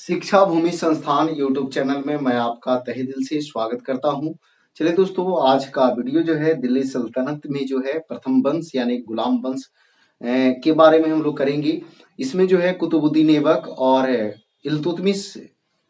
शिक्षा भूमि संस्थान YouTube channel में मैं आपका तहे दिल से स्वागत करता हूं। चलिए दोस्तों, आज का वीडियो जो है दिल्ली सल्तनत में जो है प्रथम वंश यानी गुलाम वंश के बारे में हम लोग करेंगे। इसमें जो है कुतुबुद्दीन ऐबक और इल्तुतमिश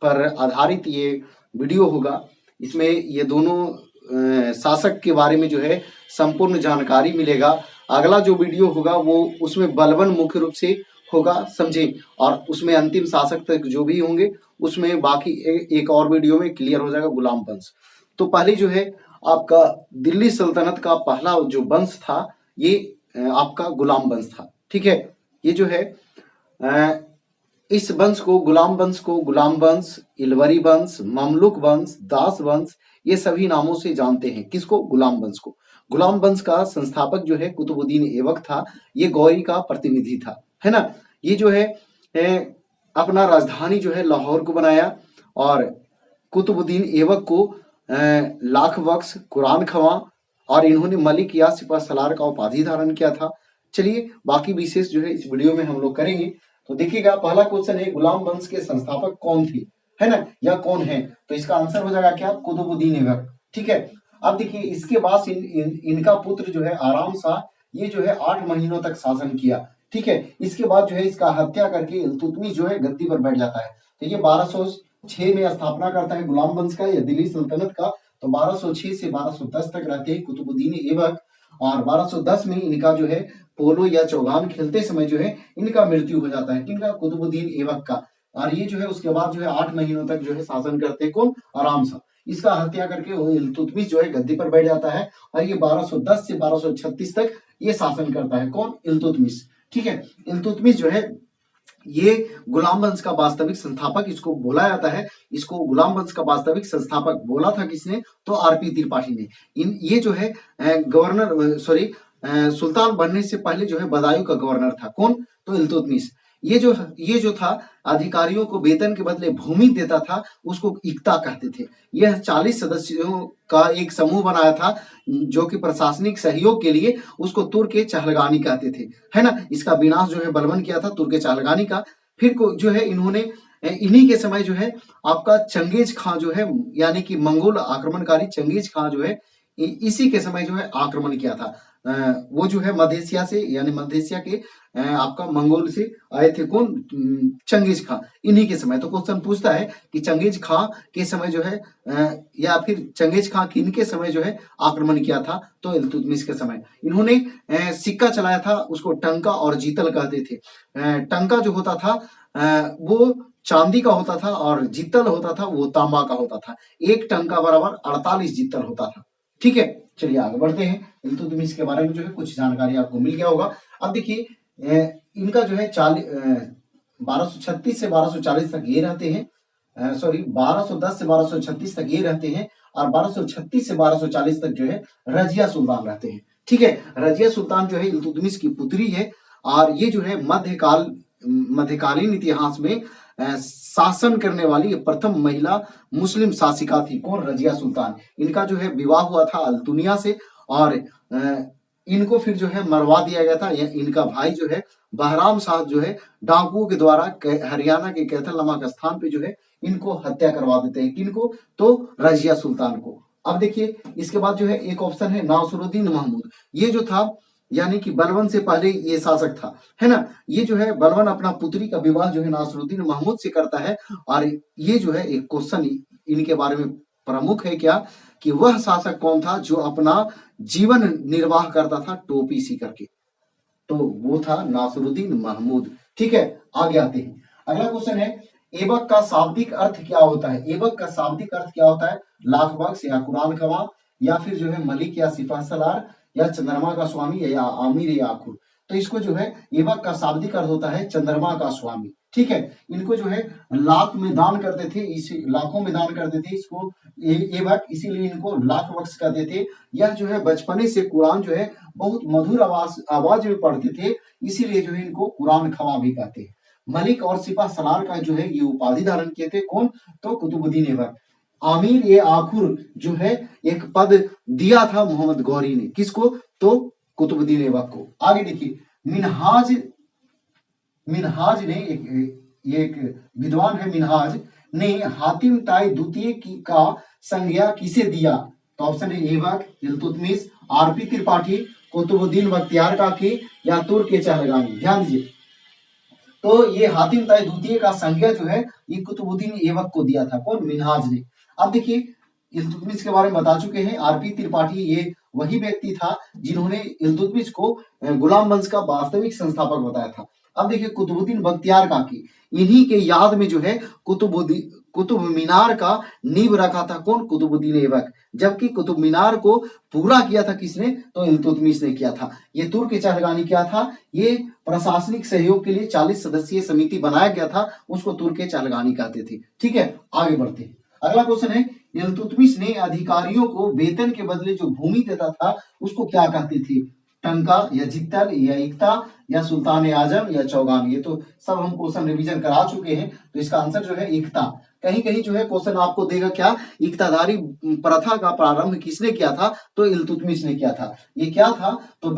पर आधारित ये वीडियो होगा। इसमें ये दोनों शासक के बारे में जो है संपूर्ण जानकारी मिलेगा। अगला जो वीडियो होगा वो उसमें बलबन मुख्य रूप से होगा, समझे, और उसमें अंतिम शासक तक जो भी होंगे उसमें बाकी एक और वीडियो में क्लियर हो जाएगा गुलाम वंश। तो पहले जो है आपका दिल्ली सल्तनत का पहला जो वंश था ये आपका गुलाम वंश था। ठीक है, ये जो है इस वंश को गुलाम वंश, इलवरी वंश, ममलुक वंश, दास वंश, ये सभी नामों से जानते हैं। किसको? गुलाम वंश को। गुलाम वंश का संस्थापक जो है कुतुबुद्दीन ऐबक था। ये गौरी का प्रतिनिधि था, है ना। ये जो है अपना राजधानी जो है लाहौर को बनाया और कुतुबुद्दीन ऐबक को लाख बख्श, कुरान खवा और इन्होंने मलिक या सिपह सलार का उपाधि धारण किया था। चलिए बाकी विशेष जो है इस वीडियो में हम लोग करेंगे। तो देखिएगा, पहला क्वेश्चन है गुलाम वंश के संस्थापक कौन थे, है ना, या कौन है? तो इसका आंसर हो जाएगा क्या? कुतुबुद्दीन ऐबक। ठीक है। अब देखिए, इसके बाद इनका पुत्र जो है आराम शाह, ये जो है 8 महीनों तक शासन किया। ठीक है। इसके बाद जो है इसका हत्या करके इल्तुतमिश जो है गद्दी पर बैठ जाता है। तो ये 1206 में स्थापना करता है गुलाम वंश का या दिल्ली सल्तनत का। तो 1206 से 1210 तक रहते हैं कुतुबुद्दीन ऐबक और 1210 में इनका जो है पोलो या चौगान खेलते समय जो है इनका मृत्यु हो जाता है। किनका? कुतुबुद्दीन ऐबक का। और ये जो है उसके बाद जो है 8 महीनों तक जो है शासन करते हैं कौन? आराम शाह। इसका हत्या करके वो इल्तुतमिश जो है गद्दी पर बैठ जाता है और ये 1210 से 1236 तक ये शासन करता है। कौन? इल्तुतमिश। ठीक है। इल्तुतमिश जो है ये गुलाम वंश का वास्तविक संस्थापक इसको बोला जाता है। इसको गुलाम वंश का वास्तविक संस्थापक बोला था किसने? तो आरपी त्रिपाठी ने। ये जो है सुल्तान बनने से पहले जो है बदायूं का गवर्नर था। कौन? तो इल्तुतमिश। ये जो था अधिकारियों को वेतन के बदले भूमि देता था, उसको इक्ता कहते थे। यह 40 सदस्यों का एक समूह बनाया था जो कि प्रशासनिक सहयोग के लिए उसको तुर्क चहलगानी कहते थे, है ना। इसका विनाश जो है बलबन किया था तुर्क चहलगानी का। फिर जो है इन्होंने इन्हीं के समय जो है आपका चंगेज खां जो है यानी कि मंगोल आक्रमणकारी चंगेज खां जो है इसी के समय जो है आक्रमण किया था। वो जो है मध्य एशिया से यानी मध्य एशिया के आपका मंगोल से आए थे। कौन? चंगेज खां। इन्हीं के समय। तो क्वेश्चन पूछता है कि चंगेज खां के समय जो है या फिर चंगेज खां किन के समय जो है आक्रमण किया था? तो इल्तुतमिश के समय। इन्होंने सिक्का चलाया था, उसको टंका और जीतल कहते थे। टंका जो होता था वो चांदी का होता था और जीतल होता था वो तांबा का होता था। एक टंका बराबर 48 जीतल होता था। ठीक है। चलिए आगे बढ़ते हैं। इल्तुतमिश के बारे में जो है कुछ जानकारी आपको मिल गया होगा। अब देखिए इनका जो है 1236 से 1240 तक ये रहते हैं। 1210 से 1236 तक ये रहते हैं और 1236 से 1240 तक जो है रजिया सुल्तान रहते हैं। ठीक है। रजिया सुल्तान जो है इल्तुतमिश की पुत्री है और ये जो है मध्यकालीन इतिहास में शासन करने वाली प्रथम महिला मुस्लिम शासिका थी। कौन? रजिया सुल्तान। इनका जो है विवाह हुआ था अल्तुनिया से और इनको फिर जो है मरवा दिया गया था। इनका भाई जो है बहराम शाह जो है डाकुओं के द्वारा हरियाणा के कैथल नामक स्थान पे जो है इनको हत्या करवा देते हैं। किनको? तो रजिया सुल्तान को। अब देखिए इसके बाद जो है एक ऑप्शन है नासिरुद्दीन महमूद। ये जो था यानी कि बलबन से पहले ये शासक था, है ना। ये जो है बलबन अपना पुत्री का विवाह जो है नासिरुद्दीन महमूद से करता है और ये जो है एक क्वेश्चन इनके बारे में प्रमुख है क्या कि वह शासक कौन था जो अपना जीवन निर्वाह करता था टोपी सी करके? तो वो था नासिरुद्दीन महमूद। ठीक है। आगे आते हैं। अगला क्वेश्चन है ऐबक का शाब्दिक अर्थ क्या होता है? ऐबक का शाब्दिक अर्थ क्या होता है? लाख बख्श या कुरान खवा या फिर जो है मलिक या सिपह सलार या चंद्रमा का स्वामी या आमिर या आखुर। तो इसको जो है ऐबक का शाब्दिक अर्थ होता है चंद्रमा का स्वामी। ठीक है। इनको जो है लाख में दान करते थे, इसी लाखों में दान करते थे इसको ऐबक, इसीलिए इनको लाख बख्श कहते थे। यह जो है बचपने से कुरान जो है बहुत मधुर आवाज में पढ़ते थे, इसीलिए जो है इनको कुरान खवा भी कहते हैं। मलिक और सिपह सलार का जो है ये उपाधि धारण किए थे। कौन? तो कुतुबुद्दीन ऐबक। आमिर ए आखुर जो है एक पद दिया था मोहम्मद गौरी ने। किसको? तो कुतुबुद्दीन ऐबक को। आगे देखिए मिनहाज ने ये एक विद्वान है मिनहाज, ने हातिम ताई द्वितीय की का संज्ञा किसे दिया? तो ऑप्शन है ऐबक, इल्तुतमिश, आरपी त्रिपाठी, कुतुबुद्दीन बख्तियार काकी या तुर्क के चहलगामी। ध्यान दीजिए, तो ये हातिम ताई द्वितीय का संज्ञा जो है ये कुतुबुद्दीन ऐबक को दिया था। कौन? मिनहाज ने। अब देखिए इल्तुतमिश के बारे में बता चुके हैं, आरपी त्रिपाठी ये वही व्यक्ति था जिन्होंने इल्तुतमिश को गुलाम वंश का वास्तविक संस्थापक बताया था। अब देखिए कुतुबुद्दीन बख्तियार काकी, इन्हीं के याद में जो है कुतुब मीनार का नींव रखा था। कौन? कुतुबुद्दीन ऐबक। जबकि कुतुब मीनार को पूरा किया था किसने? तो इल्तुतमिश ने किया था। ये तुर्क चहलगानी क्या था? ये प्रशासनिक सहयोग के लिए 40 सदस्यीय समिति बनाया गया था, उसको तुर्क चहलगानी कहते थे। ठीक है, आगे बढ़ते हैं। अगला क्वेश्चन है, इल्तुतमिश ने अधिकारियों को वेतन के बदले जो भूमि देता था उसको क्या कहते थे? टंका या जित्तल या इक्ता या सुल्तान आजम या चौगान। ये तो सब हम क्वेश्चन रिवीजन करा चुके हैं, तो इसका आंसर जो है इक्ता। कहीं कहीं जो है क्वेश्चन आपको देगा क्या, इक्तादारी प्रथा का प्रारंभ किसने किया था? तो इल्तुतमिश ने किया था। ये क्या था? तो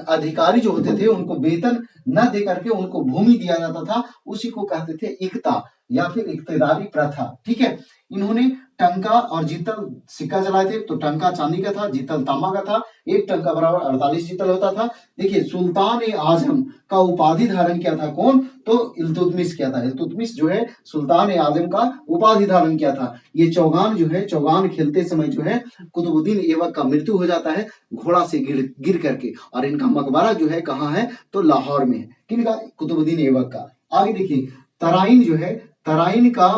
अधिकारी जो होते थे उनको वेतन न दे करके उनको भूमि दिया जाता था, उसी को कहते थे इक्ता या फिर इक्तदारी प्रथा। ठीक है, इन्होंने टंका और जीतल सिक्का जलाए थे, तो टंका चांदी का था, जीतल तांबा का था। एक टंका बराबर 48 जीतल होता था। देखिए सुल्तान आजम का उपाधि धारण किया था। कौन? तो इल्तुतमिश किया था। इल्तुतमिश जो है सुल्तान आजम का उपाधि धारण किया था। ये चौगान जो है, चौगान खेलते समय जो है कुतुबुद्दीन ऐबक का मृत्यु हो जाता है घोड़ा से गिर करके, और इनका मकबरा जो है कहाँ है? तो लाहौर में है। किनका? कुतुबुद्दीन ऐबक का। आगे देखिए तराइन जो है, तराइन का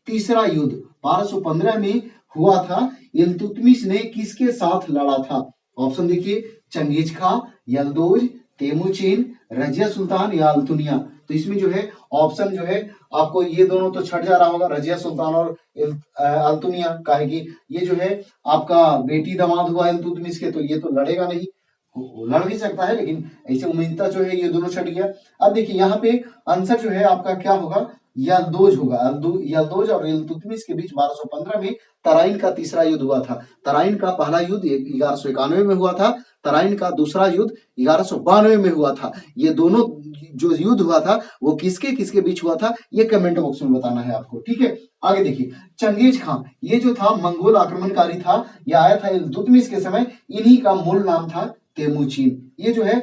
तीसरा युद्ध 1215 में हुआ था। इल्तुतमिश ने किसके साथ लड़ा था? ऑप्शन देखिए, चंगेज खां, यल्दोज, तेमुचिन, रजिया सुल्तान या अल्तुनिया। तो इसमें जो है ऑप्शन जो है आपको ये दोनों तो छट जा रहा होगा, रजिया सुल्तान और अल्तुनिया, काहे कि ये जो है आपका बेटी दामाद हुआ इल्तुतमिश के, तो ये तो लड़ेगा नहीं। लड़ भी सकता है लेकिन ऐसे उम्मीदता जो है ये दोनों छट गया। अब देखिए यहाँ पे आंसर जो है आपका क्या होगा? यल्दोज होगा। यल्दोज और इल्तुतमिश के बीच 1215 में तराइन का तीसरा युद्ध हुआ था। तराइन का पहला युद्ध 1191 में हुआ था, तराइन का दूसरा युद्ध 1192 में हुआ था। ये दोनों जो युद्ध हुआ था वो किसके किसके बीच हुआ था, ये कमेंट बॉक्स में बताना है आपको। ठीक है, आगे देखिए चंगेज खां, ये जो था मंगोल आक्रमणकारी था, ये आया था इल्तुतमिश के समय। इन्हीं का मूल नाम था तेमुचिन। ये जो है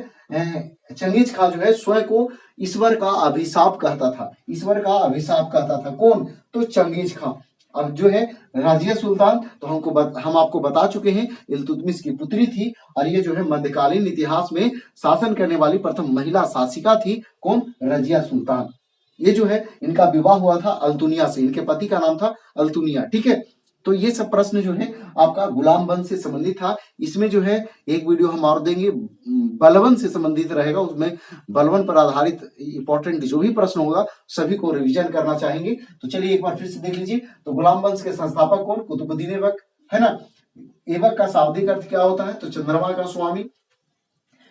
चंगेज खां जो है स्वयं को ईश्वर का अभिशाप कहता था, ईश्वर का अभिशाप कहता था। कौन? तो चंगेज खां। अब जो है राजिया सुल्तान, तो हम आपको बता चुके हैं इल्तुतमिश की पुत्री थी, और ये जो है मध्यकालीन इतिहास में शासन करने वाली प्रथम महिला शासिका थी। कौन? रजिया सुल्तान। ये जो है इनका विवाह हुआ था अल्तुनिया से, इनके पति का नाम था अल्तुनिया। ठीक है, तो ये सब प्रश्न जो है आपका गुलाम वंश से संबंधित था। इसमें जो है एक वीडियो हम और देंगे बलवन से संबंधित रहेगा, उसमें बलवन पर आधारित इंपॉर्टेंट जो भी प्रश्न होगा सभी को रिवीजन करना चाहेंगे। तो चलिए एक बार फिर से देख लीजिए। तो गुलाम वंश के संस्थापक कौन? कुतुबुद्दीन ऐबक, है ना। ऐबक का शाब्दिक अर्थ क्या होता है? तो चंद्रमा का स्वामी।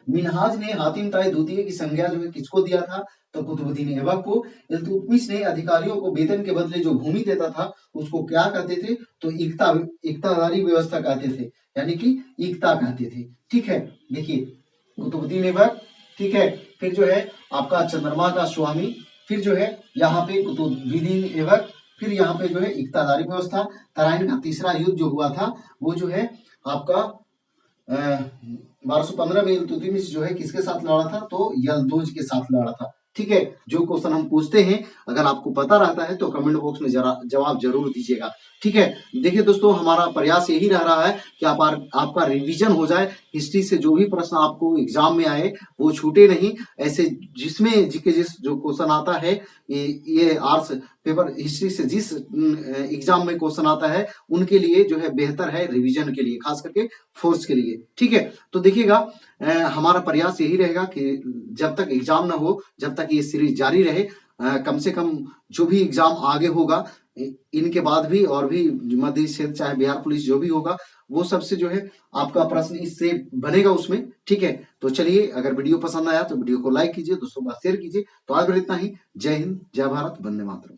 मिनहाज ने हातिम ताई द्वितीय की संज्ञा जो है किसको दिया था? तो कुतुबुद्दीन ऐबक को। इल्तुतमिश ने अधिकारियों को वेतन के बदले जो भूमि देता था उसको क्या कहते थे? तो इक्तादारी व्यवस्था कहते थे, यानी कि इक्ता कहते थे। ठीक है, देखिए कुतुबुद्दीन ऐबक, ठीक है, फिर जो है आपका चंद्रमा का स्वामी, फिर जो है यहाँ पे कुतुबुद्दीन ऐबक, फिर यहाँ पे जो है इक्तादारी व्यवस्था। तराइन का तीसरा युद्ध जो हुआ था वो जो है आपका 1215 में इल्तुतमिश जो है किसके साथ लड़ा था? तो यल्दोज के साथ लड़ा था। ठीक है, जो क्वेश्चन हम पूछते हैं अगर आपको पता रहता है तो कमेंट बॉक्स में जरा जवाब जरूर दीजिएगा। ठीक है, देखिए दोस्तों हमारा प्रयास यही रह रहा है कि आपका रिवीजन हो जाए, हिस्ट्री से जो भी प्रश्न आपको एग्जाम में आए वो छूटे नहीं। ऐसे जिसमें जिस जो क्वेश्चन आता है ये आर्ट्स पेपर हिस्ट्री से जिस एग्जाम में क्वेश्चन आता है उनके लिए जो है बेहतर है रिवीजन के लिए, खास करके फोर्स के लिए। ठीक है, तो देखिएगा हमारा प्रयास यही रहेगा कि जब तक एग्जाम ना हो, जब तक ये सीरीज जारी रहे, कम से कम जो भी एग्जाम आगे होगा इनके बाद भी और भी मध्य क्षेत्र चाहे बिहार पुलिस जो भी होगा वो सबसे जो है आपका प्रश्न इससे बनेगा उसमें। ठीक है, तो चलिए अगर वीडियो पसंद आया तो वीडियो को लाइक कीजिए, दोस्तों को शेयर कीजिए। तो आज इतना ही। जय हिंद, जय भारत, वंदे मातरम।